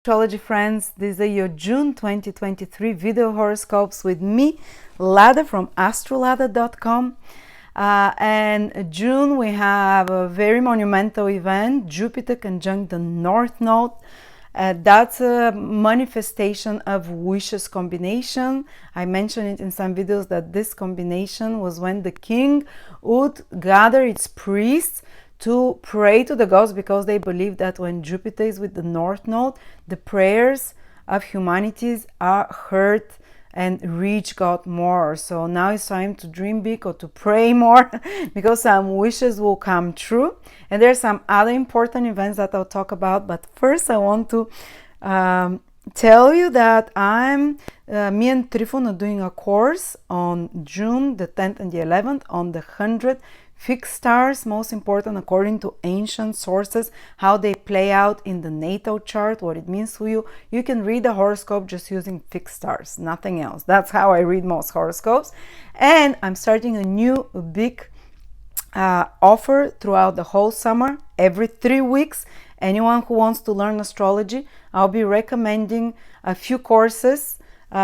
Astrology friends, these are your June 2023 video horoscopes with me, Lada from AstroladaOfficial. And June we have a very monumental event, Jupiter conjunct the North Node. That's a manifestation of wishes combination. I mentioned it in some videos that this combination was when the king would gather its priests to pray to the gods, because they believe that when Jupiter is with the North Node, the prayers of humanities are heard and reach God more. So now it's time to dream big or to pray more because some wishes will come true. And there's some other important events that I'll talk about. But first I want to tell you that me and Trifon are doing a course on June the 10th and the 11th on the 100 fixed stars, most important according to ancient sources, how they play out in the natal chart, what it means to you. You can read the horoscope just using fixed stars, nothing else. That's how I read most horoscopes. And I'm starting a new big offer throughout the whole summer, every 3 weeks. Anyone who wants to learn astrology, I'll be recommending a few courses,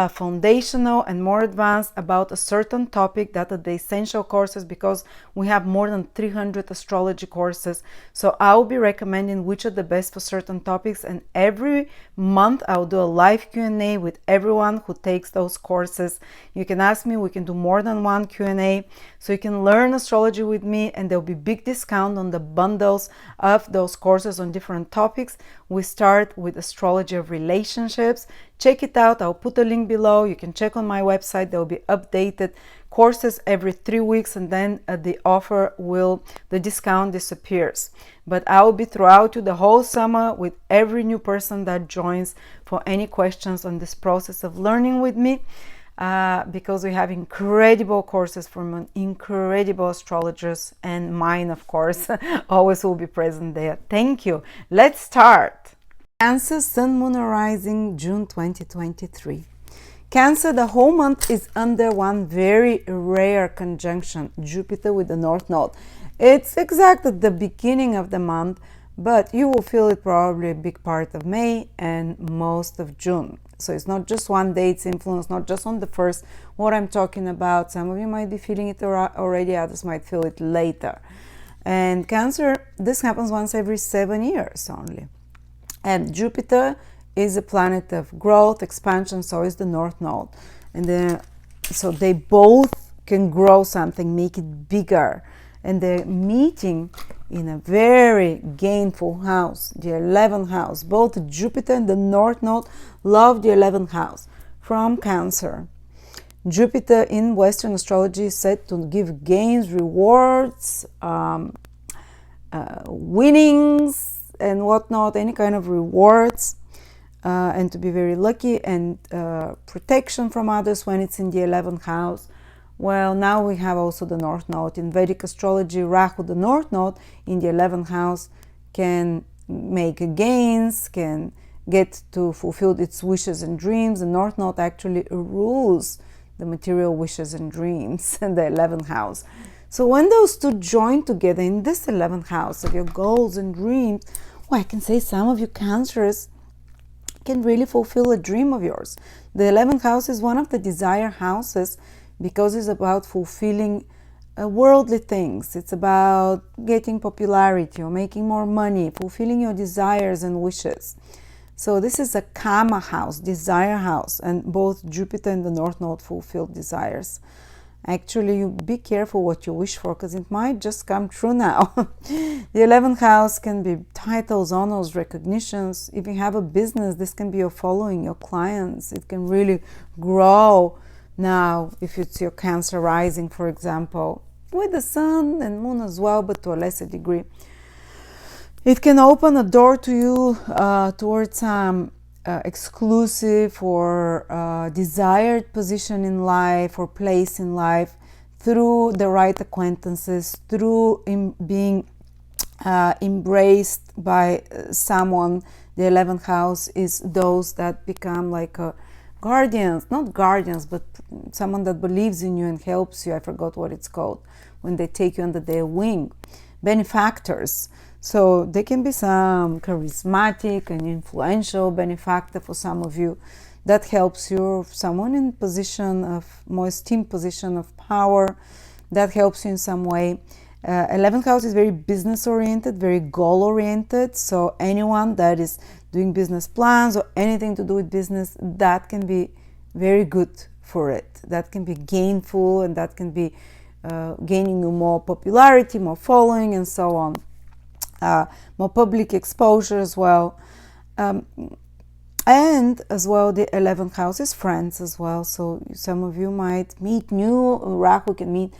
foundational and more advanced, about a certain topic that are the essential courses, because we have more than 300 astrology courses. So I'll be recommending which are the best for certain topics, and every month I'll do a live Q&A with everyone who takes those courses. You can ask me, we can do more than one Q&A, so you can learn astrology with me, and there'll be big discount on the bundles of those courses on different topics. We start with astrology of relationships. Check it out. I'll put a link below. You can check on my website. There will be updated courses every 3 weeks, and then the discount disappears. But I will be throughout you the whole summer with every new person that joins for any questions on this process of learning with me, because we have incredible courses from incredible astrologers, and mine, of course, always will be present there. Thank you. Let's start. Cancer, Sun, Moon, or Rising, June 2023. Cancer, the whole month is under one very rare conjunction, Jupiter with the North Node. It's exact at the beginning of the month, but you will feel it probably a big part of May and most of June. So it's not just one day, it's influence, not just on the first. What I'm talking about, some of you might be feeling it already, others might feel it later. And Cancer, this happens once every 7 years only. And Jupiter is a planet of growth, expansion, so is the North Node. And so they both can grow something, make it bigger. And they're meeting in a very gainful house, the 11th house. Both Jupiter and the North Node love the 11th house from Cancer. Jupiter in Western astrology is said to give gains, rewards, winnings, and whatnot, any kind of rewards, and to be very lucky, and protection from others when it's in the 11th house. Well, now we have also the North Node. In Vedic astrology, Rahu, the North Node, in the 11th house, can make gains, can get to fulfill its wishes and dreams. The North Node actually rules the material wishes and dreams in the 11th house. So when those two join together in this 11th house of your goals and dreams, well, I can say some of you Cancers can really fulfill a dream of yours. The 11th house is one of the desire houses because it's about fulfilling worldly things. It's about getting popularity or making more money, fulfilling your desires and wishes. So this is a Kama house, desire house, and both Jupiter and the North Node fulfill desires. Actually, you be careful what you wish for, because it might just come true now. The 11th house can be titles, honors, recognitions. If you have a business, this can be your following, your clients. It can really grow now if it's your Cancer rising, for example, with the Sun and Moon as well, but to a lesser degree. It can open a door to you towards exclusive or desired position in life or place in life through the right acquaintances, through being embraced by someone. The 11th house is those that become like guardians, not guardians, but someone that believes in you and helps you. I forgot what it's called when they take you under their wing. Benefactors. So there can be some charismatic and influential benefactor for some of you that helps you, someone in position of more esteemed position of power that helps you in some way. 11th house is very business oriented, very goal oriented. So anyone that is doing business plans or anything to do with business, that can be very good for it. That can be gainful, and that can be gaining you more popularity, more following, and so on. More public exposure as well. And as well, the 11th house is friends as well. So some of you might meet new, Rahu can meet,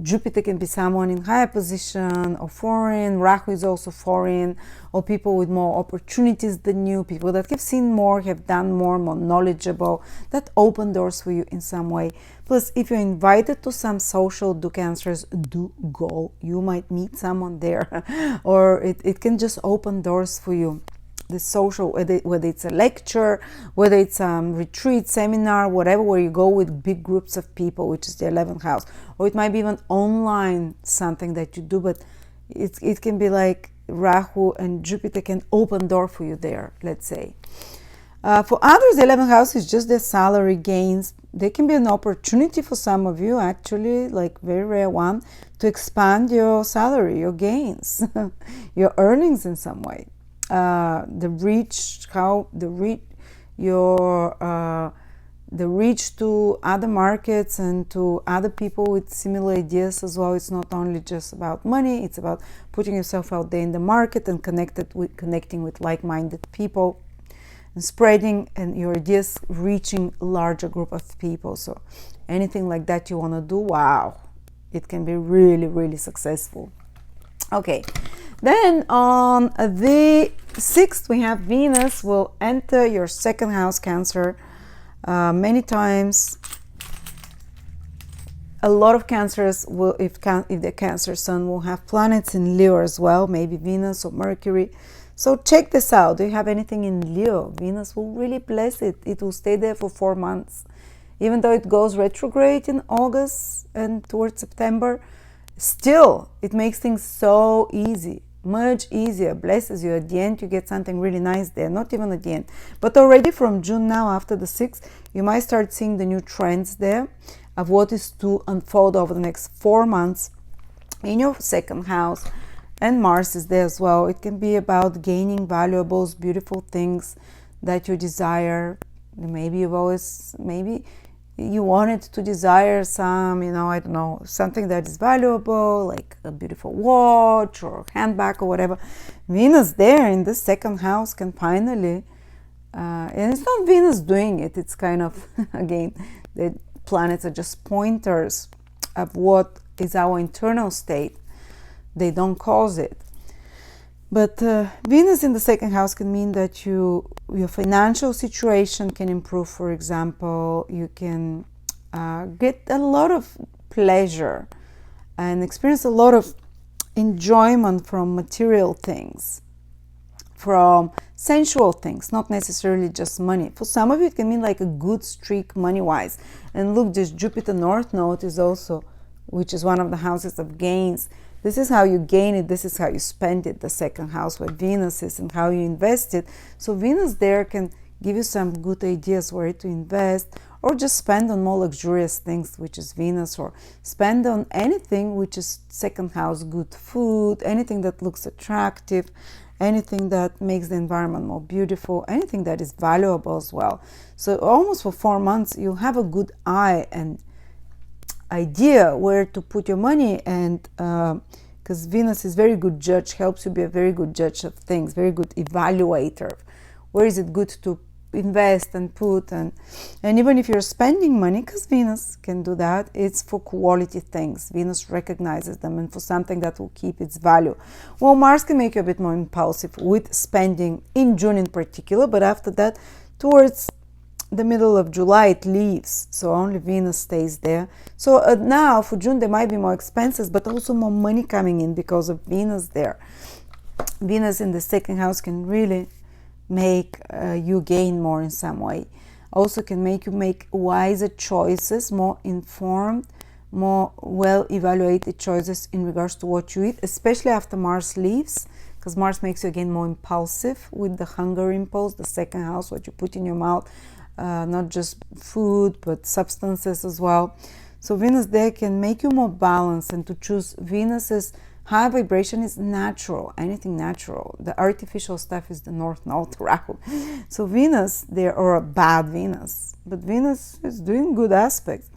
Jupiter can be someone in higher position or foreign, Rahu is also foreign, or people with more opportunities than you, people that have seen more, have done more, more knowledgeable, that open doors for you in some way. Plus, if you're invited to some social, do Cancers, do go. You might meet someone there, or it can just open doors for you. The social, whether it's a lecture, whether it's a retreat, seminar, whatever, where you go with big groups of people, which is the 11th house, or it might be even online something that you do, but it can be like Rahu and Jupiter can open door for you there, let's say. For others, the 11th house is just their salary gains. There can be an opportunity for some of you, actually, like very rare one, to expand your salary, your gains, your earnings in some way. The reach to other markets and to other people with similar ideas as well. It's not only just about money, it's about putting yourself out there in the market and connecting with like-minded people and spreading and your ideas reaching a larger group of people. So anything like that you want to do, wow, it can be really, really successful. Okay, then on the 6th, we have Venus will enter your second house, Cancer. Many times, a lot of Cancers will, if the Cancer Sun will have planets in Leo as well, maybe Venus or Mercury. So check this out. Do you have anything in Leo? Venus will really bless it. It will stay there for 4 months. Even though it goes retrograde in August and towards September, still, it makes things so easy, much easier, blesses you. At the end, you get something really nice there, not even at the end. But already from June now, after the 6th, you might start seeing the new trends there of what is to unfold over the next 4 months in your second house. And Mars is there as well. It can be about gaining valuables, beautiful things that you desire. Maybe you wanted to desire some, I don't know, something that is valuable, like a beautiful watch or handbag or whatever. Venus there in the second house can finally, and it's not Venus doing it, it's kind of, again, the planets are just pointers of what is our internal state. They don't cause it. But Venus in the second house can mean that your financial situation can improve. For example, you can get a lot of pleasure and experience a lot of enjoyment from material things, from sensual things, not necessarily just money. For some of you, it can mean like a good streak money-wise. And look, this Jupiter North Node is also, which is one of the houses of gains. This is how you gain it, this is how you spend it, the second house where Venus is, and how you invest it. So Venus there can give you some good ideas where to invest, or just spend on more luxurious things, which is Venus, or spend on anything which is second house, good food, anything that looks attractive, anything that makes the environment more beautiful, anything that is valuable as well. So almost for 4 months, you'll have a good eye and idea where to put your money, and because Venus is very good judge, helps you be a very good judge of things, very good evaluator. Where is it good to invest and put, and even if you're spending money, because Venus can do that, it's for quality things. Venus recognizes them, and for something that will keep its value. Well, Mars can make you a bit more impulsive with spending in June in particular, but after that, towards the middle of July, it leaves, so only Venus stays there. So now for June there might be more expenses, but also more money coming in because of Venus there. Venus in the second house can really make you gain more in some way. Also can make you make wiser choices, more informed, more well evaluated choices in regards to what you eat, especially after Mars leaves, because Mars makes you again more impulsive with the hunger impulse, the second house, what you put in your mouth, not just food but substances as well. So Venus there can make you more balanced, and to choose Venus's high vibration is natural, anything natural. The artificial stuff is the North Node Rahu. So Venus there, or a bad Venus, but Venus is doing good aspects.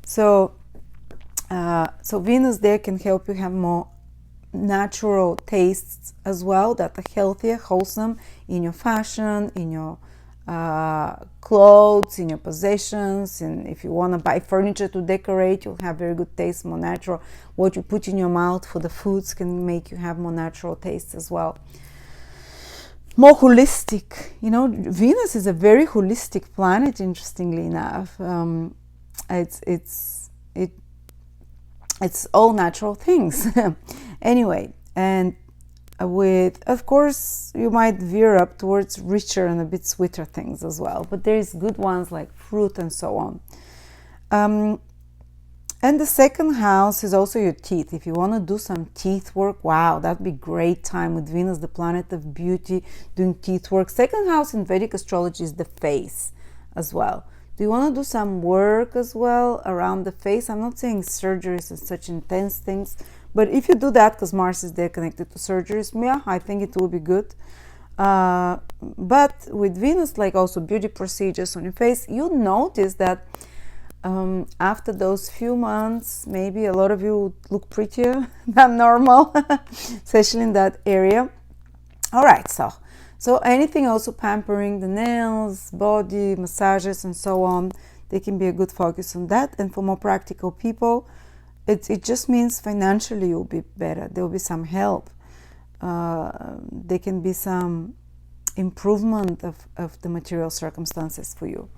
So Venus there can help you have more natural tastes as well, that are healthier, wholesome in your fashion, in your clothes, in your possessions, and if you want to buy furniture to decorate, you'll have very good taste, more natural. What you put in your mouth for the foods can make you have more natural taste as well. More holistic, you know, Venus is a very holistic planet, interestingly enough. It's all natural things. Anyway, and with, of course, you might veer up towards richer and a bit sweeter things as well, but there is good ones like fruit and so on. And the second house is also your teeth. If you want to do some teeth work, wow, that'd be great time with Venus, the planet of beauty, doing teeth work. Second house in Vedic astrology is the face as well. Do you want to do some work as well around the face? I'm not saying surgeries and such intense things, but if you do that, because Mars is there connected to surgeries, yeah, I think it will be good. But with Venus, like also beauty procedures on your face, you'll notice that after those few months, maybe a lot of you look prettier than normal, especially in that area. All right, so anything also pampering the nails, body, massages, and so on, they can be a good focus on that. And for more practical people, it just means financially you'll be better. There will be some help. There can be some improvement of the material circumstances for you.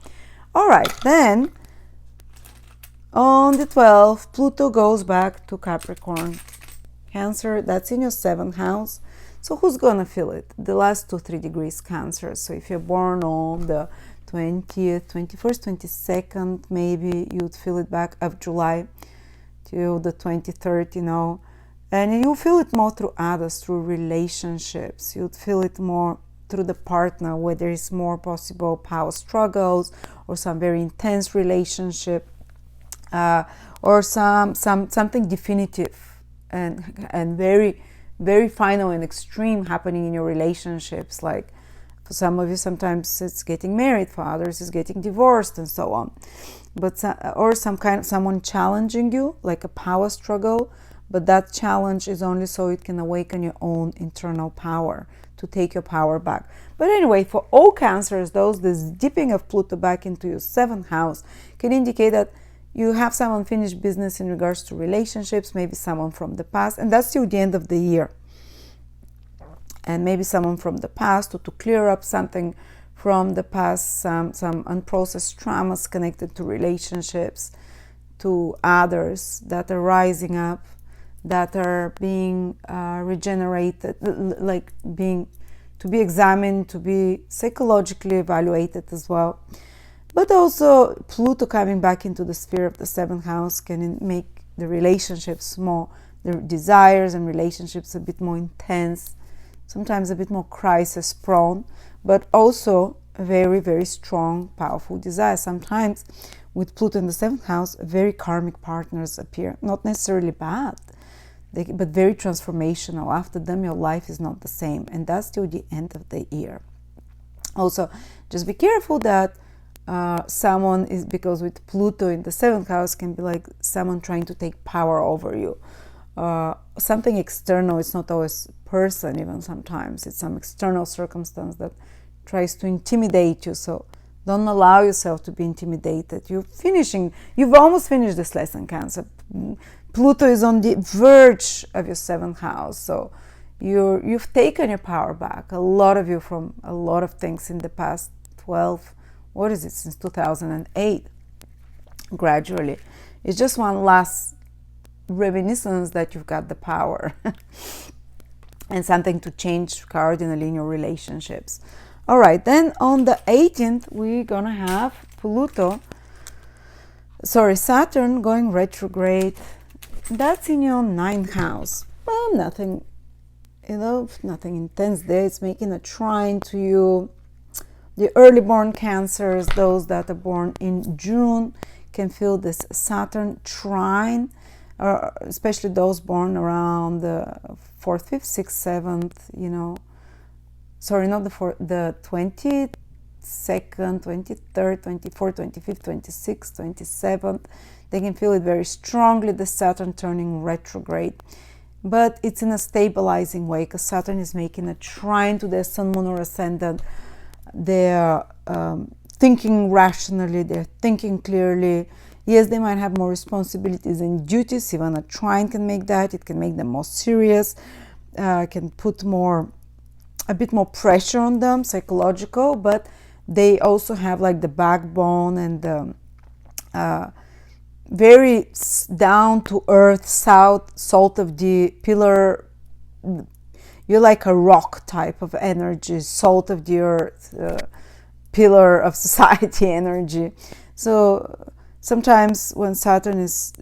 All right, then on the 12th, Pluto goes back to Capricorn. Cancer, that's in your 7th house. So who's going to feel it? The last 2-3 degrees Cancer. So if you're born on the 20th, 21st, 22nd, maybe you'd feel it back of July till the 23rd, you know. And you feel it more through others, through relationships. You'd feel it more through the partner, where there is more possible power struggles or some very intense relationship, or something definitive and very, very final and extreme happening in your relationships. Like for some of you, sometimes it's getting married, for others it's getting divorced, and so on. But or someone challenging you, like a power struggle, but that challenge is only so it can awaken your own internal power to take your power back. But anyway, for all Cancers, this dipping of Pluto back into your 7th house can indicate that you have some unfinished business in regards to relationships, maybe someone from the past, and that's till the end of the year. And maybe someone from the past, or to clear up something from the past, some unprocessed traumas connected to relationships, to others that are rising up, that are being regenerated, like to be examined, to be psychologically evaluated as well. But also Pluto coming back into the sphere of the 7th house can make the relationships more, the desires and relationships a bit more intense, sometimes a bit more crisis prone, but also very, very strong, powerful desire. Sometimes with Pluto in the 7th house, very karmic partners appear, not necessarily bad, but very transformational. After them, your life is not the same, and that's till the end of the year. Also, just be careful that someone is, because with Pluto in the 7th house can be like someone trying to take power over you. Something external, it's not always person, even sometimes it's some external circumstance that tries to intimidate you. So don't allow yourself to be intimidated. You've almost finished this lesson, Cancer. Pluto is on the verge of your 7th house, so you've taken your power back, a lot of you, from a lot of things in the past 12, since 2008, gradually. It's just one last reminiscence that you've got the power and something to change cardinally in your relationships. All right, then on the 18th, we're gonna have Pluto Saturn going retrograde, that's in your 9th house. Well, nothing, nothing intense there. It's making a trine to you. The early born Cancers, those that are born in June, can feel this Saturn trine, especially those born around the 4th, 5th, 6th, 7th, sorry, not the 4th, the 22nd, 23rd, 24th, 25th, 26th, 27th. They can feel it very strongly, the Saturn turning retrograde. But it's in a stabilizing way, because Saturn is making a trine to their Sun, Moon, or Ascendant. They're thinking rationally, they're thinking clearly. Yes, they might have more responsibilities and duties. Even a trine can make that. It can make them more serious, can put a bit more pressure on them, psychological, but they also have like the backbone and the very down to earth, salt of the pillar. You're like a rock type of energy, salt of the earth, pillar of society energy. So sometimes when Saturn is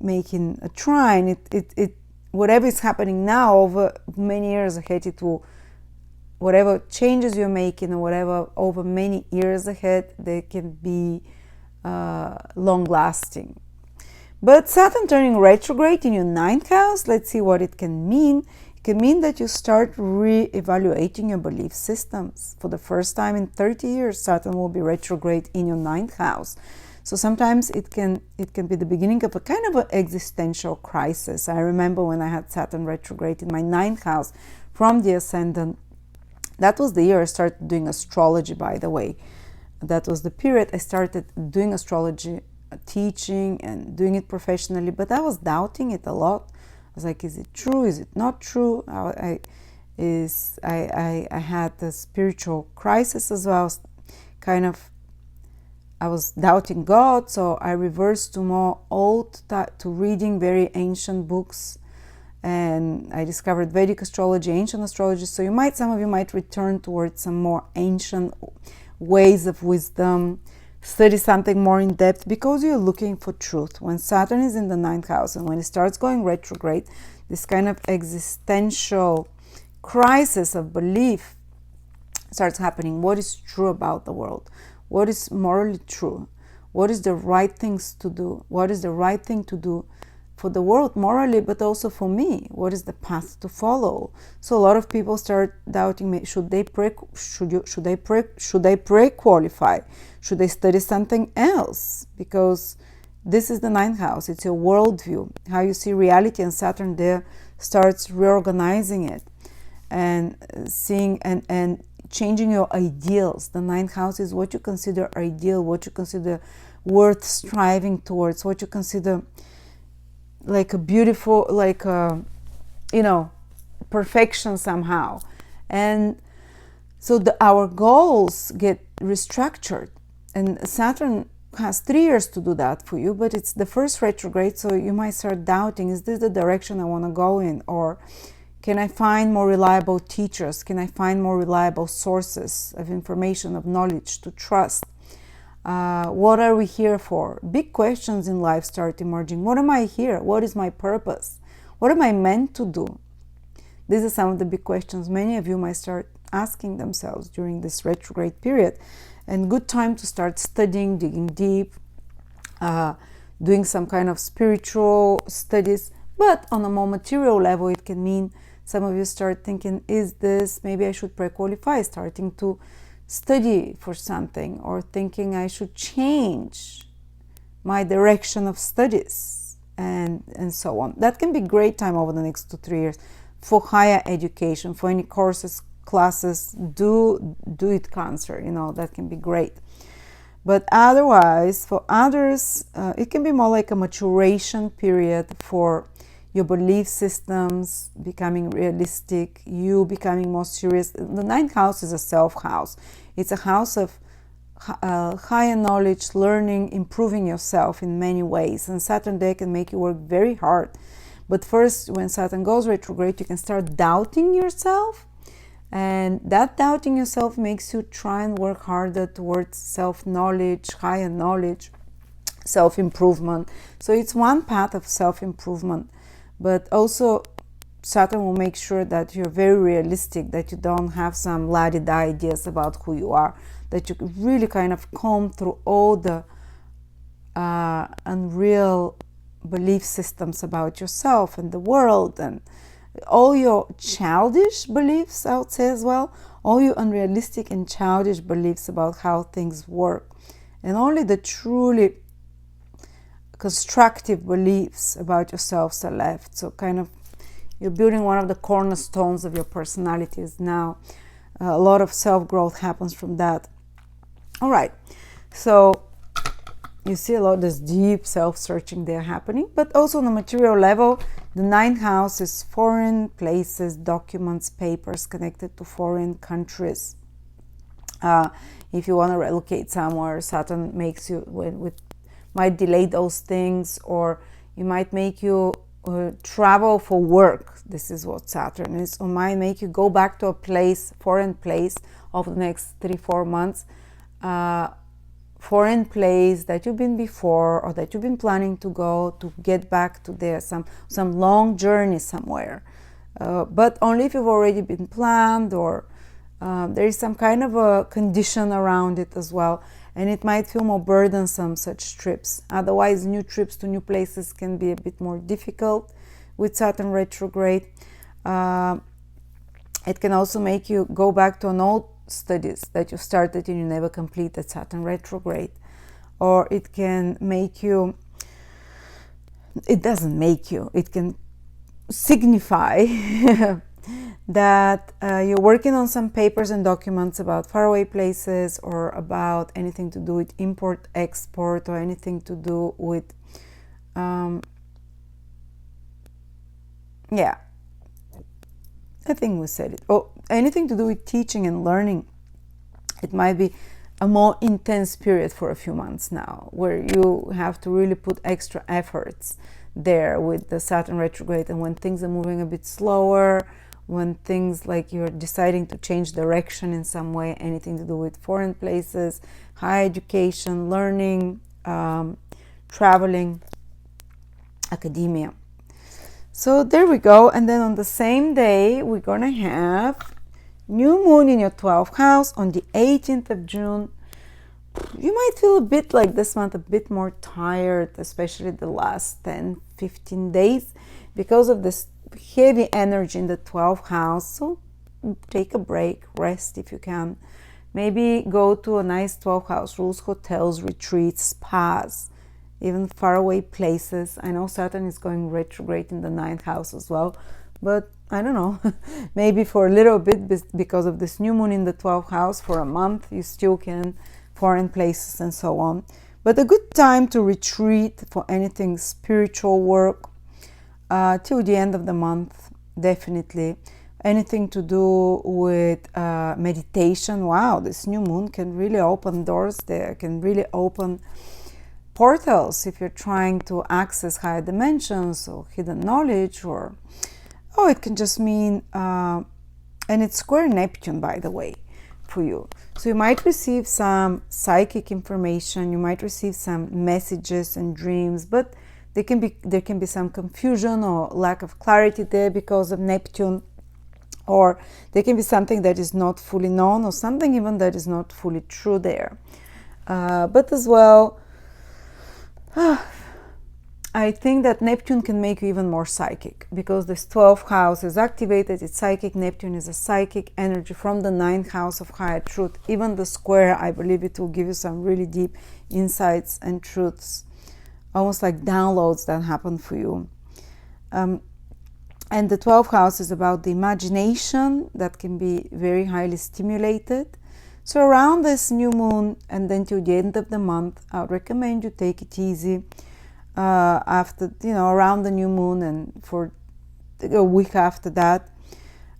making a trine, it whatever is happening now over many years ahead, it will, whatever changes you're making or whatever over many years ahead, they can be long lasting. But Saturn turning retrograde in your 9th house, let's see what it can mean. It can mean that you start re-evaluating your belief systems. For the first time in 30 years, Saturn will be retrograde in your 9th house. So sometimes it can be the beginning of a kind of an existential crisis. I remember when I had Saturn retrograde in my 9th house from the Ascendant. That was the year I started doing astrology, by the way. That was the period I started doing astrology, teaching and doing it professionally, but I was doubting it a lot. I was like, is it true? Is it not true? I had a spiritual crisis as well. I was doubting God, so I reversed to more to reading very ancient books, and I discovered Vedic astrology, ancient astrology. So some of you might return towards some more ancient ways of wisdom, study something more in depth, because you're looking for truth. When Saturn is in the 9th house and when it starts going retrograde, this kind of existential crisis of belief starts happening. What is true about the world? What is morally true? What is the right things to do? What is the right thing to do for the world morally, but also for me? What is the path to follow? So a lot of people start doubting me. Should they pre-qualify? Should they study something else? Because this is the 9th house. It's your worldview, how you see reality, and Saturn there starts reorganizing it and seeing and changing your ideals. The 9th house is what you consider ideal, what you consider worth striving towards, what you consider like a beautiful, like a, perfection somehow. And so our goals get restructured, and Saturn has 3 years to do that for you, but it's the first retrograde, so you might start doubting, is this the direction I want to go in? Or can I find more reliable teachers? Can I find more reliable sources of information, of knowledge to trust? What are we here for? Big questions in life start emerging. What am I here? What is my purpose? What am I meant to do? These are some of the big questions many of you might start asking themselves during this retrograde period. And good time to start studying, digging deep, doing some kind of spiritual studies. But on a more material level, it can mean some of you start thinking, maybe I should pre-qualify, starting to study for something, or thinking I should change my direction of studies, and so on. That can be great time over the next 2-3 years for higher education, for any courses, classes. Do it, Cancer, that can be great. But otherwise, for others, it can be more like a maturation period for your belief systems becoming realistic, you becoming more serious. The 9th house is a self house. It's a house of higher knowledge, learning, improving yourself in many ways. And Saturn there can make you work very hard. But first, when Saturn goes retrograde, you can start doubting yourself. And that doubting yourself makes you try and work harder towards self-knowledge, higher knowledge. self-improvement. So it's one path of self-improvement, but also Saturn will make sure that you're very realistic, that you don't have some la-di-da ideas about who you are, that you really kind of comb through all the unreal belief systems about yourself and the world, and all your childish beliefs, I would say as well, all your unrealistic and childish beliefs about how things work, and only the truly constructive beliefs about yourselves are left. So kind of you're building one of the cornerstones of your personalities now. A lot of self-growth happens from that. All right, so you see a lot of this deep self-searching there happening, but also on the material level, the 9th house is foreign places, documents, papers connected to foreign countries. If you want to relocate somewhere, Saturn makes you might delay those things, or it might make you travel for work. This is what Saturn is, or might make you go back to a place, foreign place, over the next 3-4 months, foreign place that you've been before, or that you've been planning to go, to get back to there, some long journey somewhere, but only if you've already been planned, or there is some kind of a condition around it as well, and it might feel more burdensome, such trips. Otherwise, new trips to new places can be a bit more difficult with Saturn retrograde. It can also make you go back to an old studies that you started and you never completed, Saturn retrograde. Or it can make you, it doesn't make you, it can signify that you're working on some papers and documents about faraway places, or about anything to do with import, export, or anything to do with yeah, I think we said it. Oh, anything to do with teaching and learning. It might be a more intense period for a few months now, where you have to really put extra efforts there with the Saturn retrograde, and when things are moving a bit slower, when things like you're deciding to change direction in some way, anything to do with foreign places, higher education, learning, traveling, academia. So there we go. And then on the same day, we're gonna have new moon in your 12th house on the 18th of June. You might feel a bit like this month, a bit more tired, especially the last 10-15 days, because of this heavy energy in the 12th house. So take a break, rest if you can. Maybe go to a nice 12th house rules, hotels, retreats, spas, even faraway places. I know Saturn is going retrograde in the 9th house as well, but I don't know, maybe for a little bit, because of this new moon in the 12th house, for a month you still can, foreign places and so on. But a good time to retreat for anything spiritual work till the end of the month, definitely. Anything to do with meditation. Wow, this new moon can really open doors there, can really open portals if you're trying to access higher dimensions or hidden knowledge, or it can just mean, and it's square Neptune, by the way, for you. So you might receive some psychic information, you might receive some messages and dreams, but there can be some confusion or lack of clarity there because of Neptune, or there can be something that is not fully known, or something even that is not fully true there. But as well, I think that Neptune can make you even more psychic, because this 12th house is activated, it's psychic. Neptune is a psychic energy from the 9th house of higher truth. Even the square, I believe it will give you some really deep insights and truths, almost like downloads that happen for you. And the 12th house is about the imagination that can be very highly stimulated. So around this new moon and then till the end of the month, I would recommend you take it easy. After, around the new moon and for a week after that.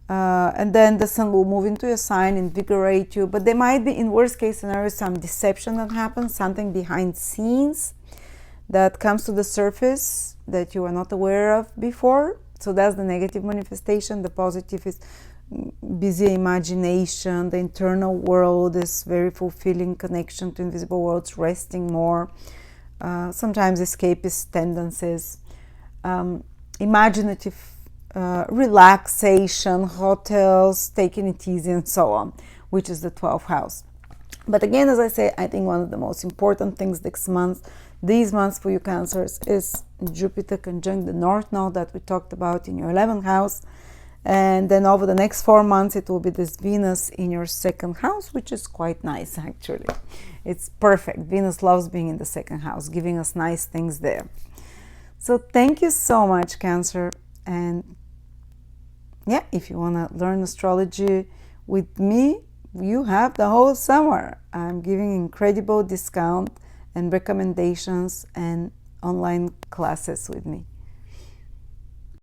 And then the sun will move into your sign, invigorate you. But there might be, in worst case scenario, some deception that happens, something behind scenes that comes to the surface that you were not aware of before. So that's the negative manifestation. The positive is busy imagination, the internal world is very fulfilling connection to invisible worlds, resting more. sometimes escapist tendencies, imaginative relaxation, hotels, taking it easy, and so on, which is the 12th house. But again, as I say, I think one of the most important things these months for you Cancers, is Jupiter conjunct the North Node that we talked about in your 11th house. And then over the next 4 months, it will be this Venus in your 2nd house, which is quite nice, actually. It's perfect. Venus loves being in the 2nd house, giving us nice things there. So thank you so much, Cancer. And yeah, if you want to learn astrology with me, you have the whole summer. I'm giving incredible discount and recommendations and online classes with me.